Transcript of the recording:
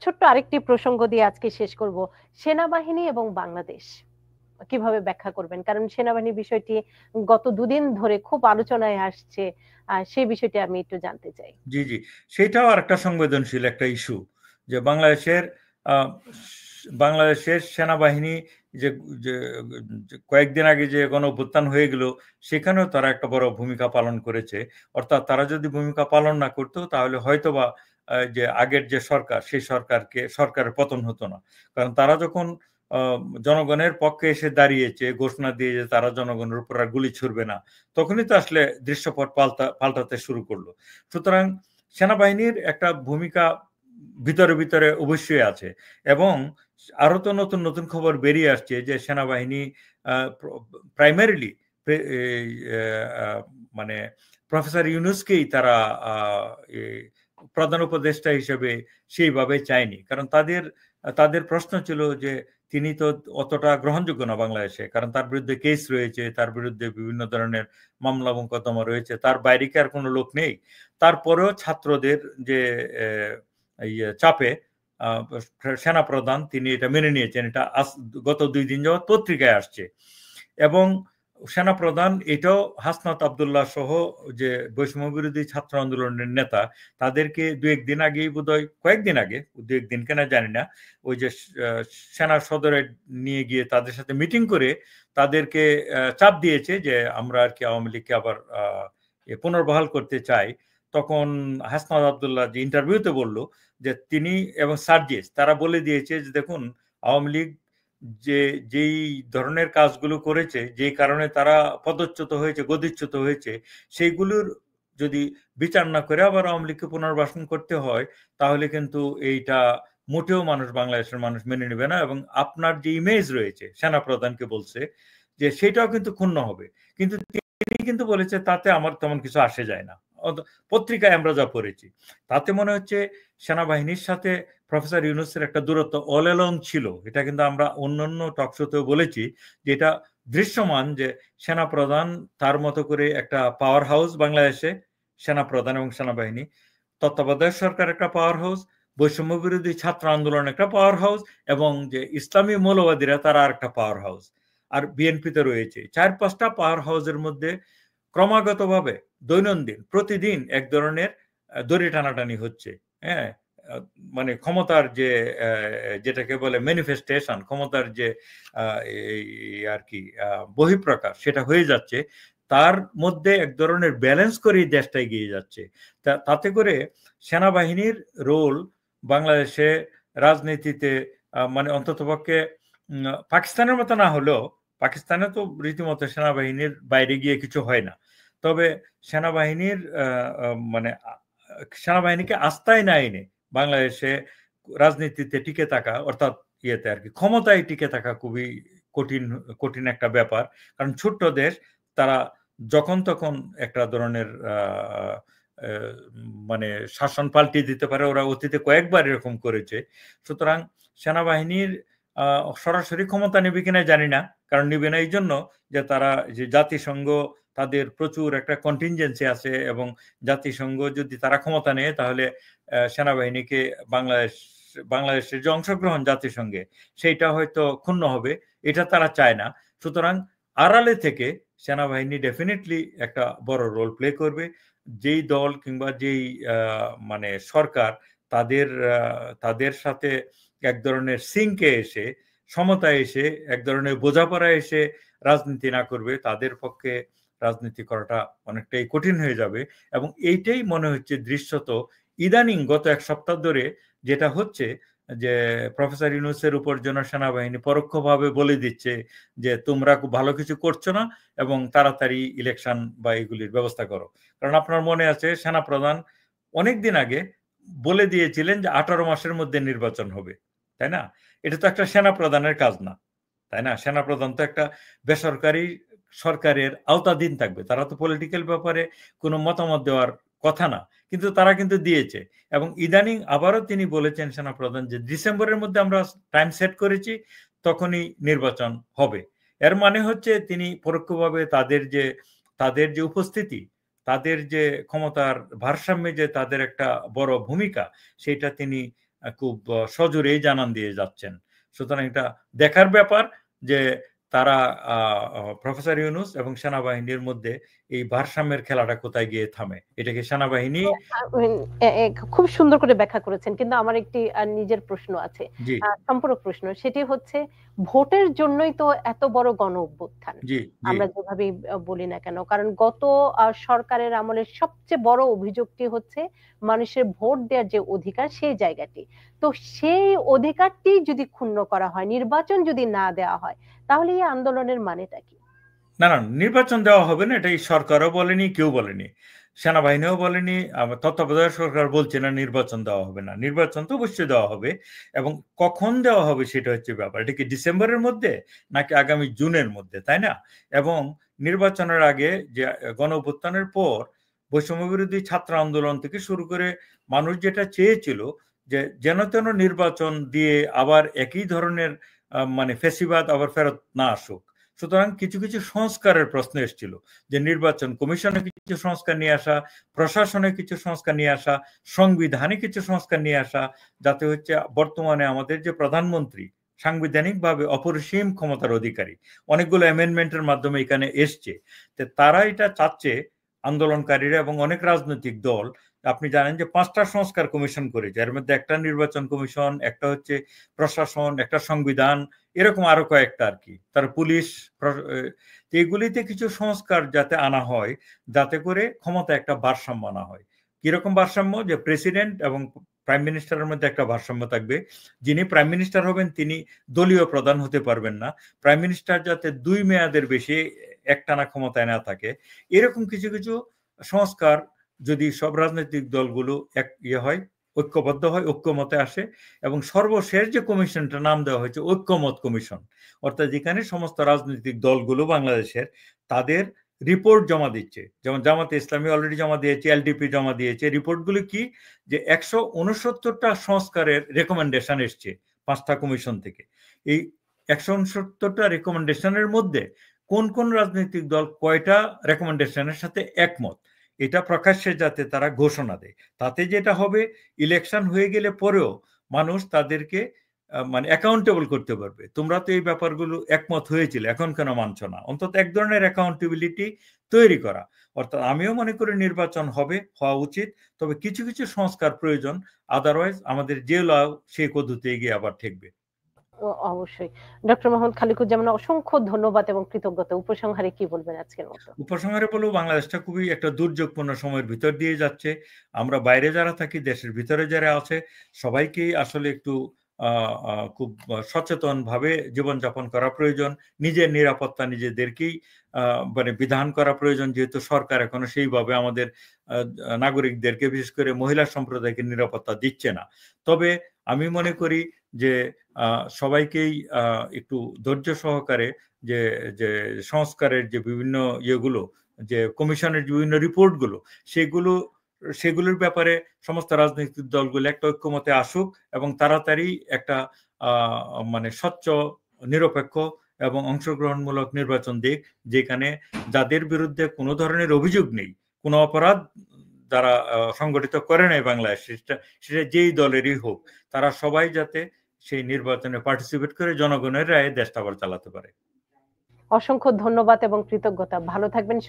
ছোট্ট আরেকটি প্রসঙ্গ দিয়ে আজকে শেষ করব। সেনাবাহিনী এবং বাংলাদেশ কিভাবে ব্যাখ্যা করবেন? কারণ সেনাবাহিনী বিষয়টি গত দুদিন ধরে খুব আলোচনায় আসছে, সেই বিষয়টি আমি একটু জানতে চাই। জি জি, সেটাও আর একটা সংবেদনশীল একটা ইস্যু, যে আহ, বাংলাদেশের সেনাবাহিনী যে যে- যে কয়েকদিন আগে যে গণ অভ্যুত্থান হয়ে গেল, সেখানেও তারা একটা বড় ভূমিকা পালন করেছে। অর্থাৎ তারা যদি ভূমিকা পালন না করতো তাহলে হয়তোবা যে আগের যে সরকার, সেই সরকারের পতন হতো না। কারণ তারা যখন আহ, জনগণের পক্ষে এসে দাঁড়িয়েছে, ঘোষণা দিয়ে যে তারা জনগণের উপর আর গুলি ছুড়বে না, তখনই তো আসলে দৃশ্যপট পাল্টাতে শুরু করলো। সুতরাং সেনাবাহিনীর একটা ভূমিকা ভিতরে ভিতরে অবশ্যই আছে। এবং আরো তো নতুন নতুন খবর বেরিয়ে আসছে যে সেনাবাহিনী প্রাইমারিলি মানে প্রফেসর ইউনূসকেই তারা আহ, এ, প্রধান উপদেষ্টা হিসেবে সেইভাবে চায়নি। কারণ তাদের তাদের প্রশ্ন ছিল যে তিনি তো অতটা গ্রহণযোগ্য না বাংলাদেশে, কারণ তার বিরুদ্ধে কেস রয়েছে, তার বিরুদ্ধে বিভিন্ন ধরনের মামলা মোকদ্দমা রয়েছে, তার বাইরে কি আর কোনো লোক নেই? তারপরেও ছাত্রদের যে চাপে আহ, সেনাপ্রধান তিনি এটা মেনে নিয়েছেন। এটা গত 2 দিন যাবৎ পত্রিকায় আসছে। এবং সেনাপ্রধান এটাও হাসনাত আবদুল্লাহ সহ যে বৈষম্য বিরোধী ছাত্র আন্দোলনের নেতা, তাদেরকে 2-1 দিন আগেই, বোধহয় কয়েকদিন আগে, 2-1 দিন কেনা জানি না, ওই যে সেনা সদরে নিয়ে গিয়ে তাদের সাথে মিটিং করে তাদেরকে চাপ দিয়েছে যে আমরা আর কি আওয়ামী লীগকে আবার পুনর্বহাল করতে চাই। তখন হাসনাত আবদুল্লাহ যে ইন্টারভিউতে বলল যে তিনি এবং সার্জিস তারা বলে দিয়েছে যে দেখুন, আওয়ামী লীগ যে যেই ধরনের কাজগুলো করেছে, যেই কারণে তারা পদচ্যুত হয়েছে, গদিচ্যুত হয়েছে, সেইগুলোর যদি বিচার না করে আবার আওয়ামী লীগকে পুনর্বাসন করতে হয়, তাহলে কিন্তু এইটা মোটেও বাংলাদেশের মানুষ মেনে নেবে না। এবং আপনার যে ইমেজ রয়েছে, সেনাপ্রধানকে বলছে যে সেটাও কিন্তু ক্ষুণ্ণ হবে। কিন্তু তিনি কিন্তু বলেছে তাতে আমার তেমন কিছু আসে যায় না। পত্রিকায় আমরা যা পড়েছি তাতে মনে হচ্ছে সেনাবাহিনীর সাথে প্রফেসর ইউনূসের একটা দূরত্ব অল অ্যালং ছিল। এটা কিন্তু আমরা অন্যান্য টক শোতেও বলেছি যে এটা দৃশ্যমান, যে সেনাপ্রধান তার মতো করে একটা পাওয়ার হাউস বাংলাদেশে, সেনাপ্রধান এবং সেনাবাহিনী, তত্ত্বাবধায়ক সরকার একটা পাওয়ার হাউস, বৈষম্য বিরোধী ছাত্র আন্দোলন একটা পাওয়ার হাউস, এবং যে ইসলামী মৌলবাদীরা তারা আর একটা পাওয়ার হাউস, আর বিএনপিতে রয়েছে। 4-5টা পাওয়ার হাউসের মধ্যে ক্রমাগতভাবে দৈনন্দিন প্রতিদিন এক ধরনের দড়ি টানাটানি হচ্ছে। হ্যাঁ, মানে ক্ষমতার যে যেটাকে বলে ম্যানিফেস্টেশন, ক্ষমতার যে এই আর কি বহিঃপ্রকাশ, সেটা হয়ে যাচ্ছে। তার মধ্যে এক ধরনের ব্যালেন্স করেই দেশটা এগিয়ে যাচ্ছে। তাতে করে সেনাবাহিনীর রোল বাংলাদেশে রাজনীতিতে মানে অন্ততপক্ষে পাকিস্তানের মতো না হলেও, পাকিস্তানে তো রীতিমতো সেনাবাহিনীর বাইরে গিয়ে কিছু হয় না। তবে সেনাবাহিনীর মানে সেনাবাহিনীকে আস্তায় না এনে বাংলাদেশে রাজনীতিতে টিকে থাকা, অর্থাৎ ইয়েতে আর কি ক্ষমতায় টিকে থাকা খুবই কঠিন কঠিন একটা ব্যাপার। কারণ ছোট্ট দেশ, তারা যখন তখন একটা ধরনের মানে শাসন পাল্টে দিতে পারে। ওরা অতীতে কয়েকবার এরকম করেছে। সুতরাং সেনাবাহিনীর সরাসরি ক্ষমতা নেবে কিনা জানি না, কারণ নিবে না এই জন্য যে তারা, যে জাতিসংঘ, তাদের প্রচুর একটা কন্টিনজেন্সি আছে, এবং জাতিসংঘ যদি তারা ক্ষমতা নেয় তাহলে সেনাবাহিনীকে বাংলাদেশের যে অংশগ্রহণ জাতিসংঘে, সেইটা হয়তো ক্ষুণ্ণ হবে। এটা তারা চায় না। সুতরাং আড়ালে থেকে সেনাবাহিনী ডেফিনেটলি একটা বড় রোল প্লে করবে। যেই দল কিংবা যেই মানে সরকার তাদের তাদের সাথে এক ধরনের সিঙ্কে এসে, সমতায় এসে, এক ধরনের বোঝাপড়া এসে রাজনীতি না করবে, তাদের পক্ষে রাজনীতি করাটা অনেকটাই কঠিন হয়ে যাবে। এবং এইটাই মনে হচ্ছে দৃশ্যত ইদানিং গত 1 সপ্তাহ ধরে যেটা হচ্ছে, যে প্রফেসর ইউনূসের উপর যেন সেনাবাহিনী পরোক্ষভাবে বলে দিচ্ছে যে তোমরা খুব ভালো কিছু করছো না, এবং তাড়াতাড়ি ইলেকশন বা এগুলির ব্যবস্থা করো। কারণ আপনার মনে আছে সেনাপ্রধান অনেকদিন আগে বলে দিয়েছিলেন যে 18 মাসের মধ্যে নির্বাচন হবে, তাই না? এটা তো একটা সেনাপ্রধানের কাজ না, তাই না? সেনাপ্রধান তো একটা বেসরকারি সরকারের আওতাধীন থাকবে, তারা তো পলিটিক্যাল ব্যাপারে কোনো মতামত দেওয়ার কথা না, কিন্তু তারা কিন্তু দিয়েছে। এবং ইদানিং আবারও তিনি বলেছেন সেনাপ্রধান যে ডিসেম্বরের মধ্যে আমরা টাইম সেট করেছি, তখনই নির্বাচন হবে। এর মানে হচ্ছে তিনি পরোক্ষভাবে তাদের যে উপস্থিতি, তাদের যে ক্ষমতার ভারসাম্যে যে তাদের একটা বড় ভূমিকা, সেটা তিনি খুব সজোরেই জানান দিয়ে যাচ্ছেন। সুতরাং এটা দেখার ব্যাপার যে তারা প্রফেসর ইউনূস এবং সেনাবাহিনীর মধ্যে এই ভারসাম্যের খেলাটা কোথায় গিয়ে থামে। এটাকে সেনাবাহিনী খুব সুন্দর করে ব্যাখ্যা করেছেন, কিন্তু আমার একটি নিজের প্রশ্ন আছে, জি সম্পূরক প্রশ্ন। সেটি হচ্ছে, ভোটের জন্যই তো এত বড় গণ অভ্যুত্থান, জি জি আমরা যেভাবে বলি না কেন, কারণ গত সরকারের আমলের সবচেয়ে বড় অভিযোগটি হচ্ছে মানুষের ভোট দেওয়ার যে অধিকার, সেই জায়গাটি। তো সেই অধিকারটি যদি ক্ষুণ্ণ করা হয়, নির্বাচন যদি না দেওয়া হয়, তাহলে এই আন্দোলনের মানেটা কি? না না, নির্বাচন দেওয়া হবে না, এটা এই সরকারও বলেনি, কেউ বলেনি, সেনাবাহিনীও বলেনি, তত্ত্বাবধায়ক সরকার বলছে না নির্বাচন দেওয়া হবে না। নির্বাচন তো অবশ্যই দেওয়া হবে, এবং কখন দেওয়া হবে সেটা হচ্ছে ব্যাপার। এটা কি ডিসেম্বরের মধ্যে নাকি আগামী জুনের মধ্যে, তাই না? এবং নির্বাচনের আগে যে গণ অভ্যুত্থানের পর বৈষম্য বিরোধী ছাত্র আন্দোলন থেকে শুরু করে মানুষ যেটা চেয়েছিল যে যেন তেন নির্বাচন দিয়ে আবার একই ধরনের মানে ফেসিবাদ আবার ফেরত না আসুক। সুতরাং কিছু কিছু সংস্কারের প্রশ্ন এসেছিল, যে নির্বাচন কমিশনে কিছু সংস্কার নিয়ে আসা, প্রশাসনে কিছু সংস্কার নিয়ে আসা, সংবিধানে কিছু সংস্কার নিয়ে আসা, যাতে হচ্ছে বর্তমানে আমাদের যে প্রধানমন্ত্রী সাংবিধানিকভাবে অপরিসীম ক্ষমতার অধিকারী, অনেকগুলো অ্যামেন্ডমেন্টের মাধ্যমে এখানে এসছে। তো তারা এটা চাচ্ছে, আন্দোলনকারীরা এবং অনেক রাজনৈতিক দল। আপনি জানেন যে 5টা সংস্কার কমিশন করেছে, এর মধ্যে একটা নির্বাচন কমিশন, একটা হচ্ছে প্রশাসন, একটা সংবিধান, এরকম আরো কয়েকটা আর কি, তার পুলিশ। এগুলিতে কিছু সংস্কার যাতে আনা হয়, যাতে করে ক্ষমতা একটা ভারসাম্য আনা হয়। কিরকম ভারসাম্য? যে প্রেসিডেন্ট এবং প্রাইম মিনিস্টারের মধ্যে একটা ভারসাম্য থাকবে। যিনি প্রাইম মিনিস্টার হবেন তিনি দলীয় প্রধান হতে পারবেন না। প্রাইম মিনিস্টার যাতে 2 মেয়াদের বেশি একটানা ক্ষমতায় না থাকে, এরকম কিছু কিছু সংস্কার যদি সব রাজনৈতিক দলগুলো এক হয়, ঐক্যবদ্ধ হয়, ঐক্যমতে আসে, এবং সর্বশেষ যে কমিশনটা নাম দেওয়া হয়েছে ঐক্যমত কমিশন, অর্থাৎ যেখানে সমস্ত রাজনৈতিক দলগুলো বাংলাদেশের তাদের রিপোর্ট জমা দিচ্ছে, যেমন জামাতে ইসলামী অলরেডি জমা দিয়েছে, এলডিপি জমা দিয়েছে। রিপোর্টগুলো কি? যে 169টা সংস্কারের রেকমেন্ডেশন এসছে 5টা কমিশন থেকে। এই 169টা রেকমেন্ডেশনের মধ্যে কোন কোন রাজনৈতিক দল কয়টা রেকমেন্ডেশনের সাথে একমত, এটা প্রকাশ্যে যাতে তারা ঘোষণা দেয়। তাতে যেটা হবে, ইলেকশন হয়ে গেলে পরেও মানুষ তাদেরকে মানে অ্যাকাউন্টেবল করতে পারবে। তোমরা তো এই ব্যাপারগুলো একমত হয়েছিল, এখন কেন মানছ না? অন্তত এক ধরনের অ্যাকাউন্টেবিলিটি তৈরি করা। অর্থাৎ আমিও মনে করি নির্বাচন হওয়া উচিত, তবে কিছু কিছু সংস্কার প্রয়োজন, আদারওয়াইজ আমাদের যে লাও সেই পদ্ধতি গিয়ে আবার ঠেকবে। অবশ্যই। ডক্টর মোহাম্মদ খালিকুজ্জামান, অসংখ্য ধন্যবাদ এবং কৃতজ্ঞতা। উপসংহারে কি বলবেন আজকের মতো? উপসংহারে বলবো, বাংলাদেশটা খুবই একটা দুর্যোগপূর্ণ সময়ের ভিতর দিয়ে যাচ্ছে। আমরা বাইরে যারা থাকি, দেশের ভিতরে যারা আছে, সবাইকেই আসলে একটু খুব সচেতন ভাবে জীবনযাপন করা প্রয়োজন। নিজের নিরাপত্তা নিজেদেরকেই মানে বিধান করা প্রয়োজন, যেহেতু সরকার এখনো সেইভাবে আমাদের নাগরিকদেরকে, বিশেষ করে মহিলা সম্প্রদায়কে নিরাপত্তা দিচ্ছে না। তবে আমি মনে করি যে সবাইকেই একটু ধৈর্য সহকারে যে যে সংস্কারের যে বিভিন্ন ইয়েগুলো, যে কমিশনের বিভিন্ন রিপোর্টগুলো, সেগুলোর ব্যাপারে সমস্ত রাজনৈতিক দলগুলো একটা ঐক্যমতে আসুক, এবং তাড়াতাড়ি একটা মানে স্বচ্ছ, নিরপেক্ষ এবং অংশগ্রহণমূলক নির্বাচন দিক, যেখানে যাদের বিরুদ্ধে কোনো ধরনের অভিযোগ নেই, কোনো অপরাধ যারা সংগঠিত করে নাই বাংলাদেশে, সেটা যেই দলেরই হোক, তারা সবাই যাতে সেই নির্বাচনে পার্টিসিপেট করে জনগণের রায়ে দেশটা আবার চালাতে পারে। অসংখ্য ধন্যবাদ এবং কৃতজ্ঞতা। ভালো থাকবেন।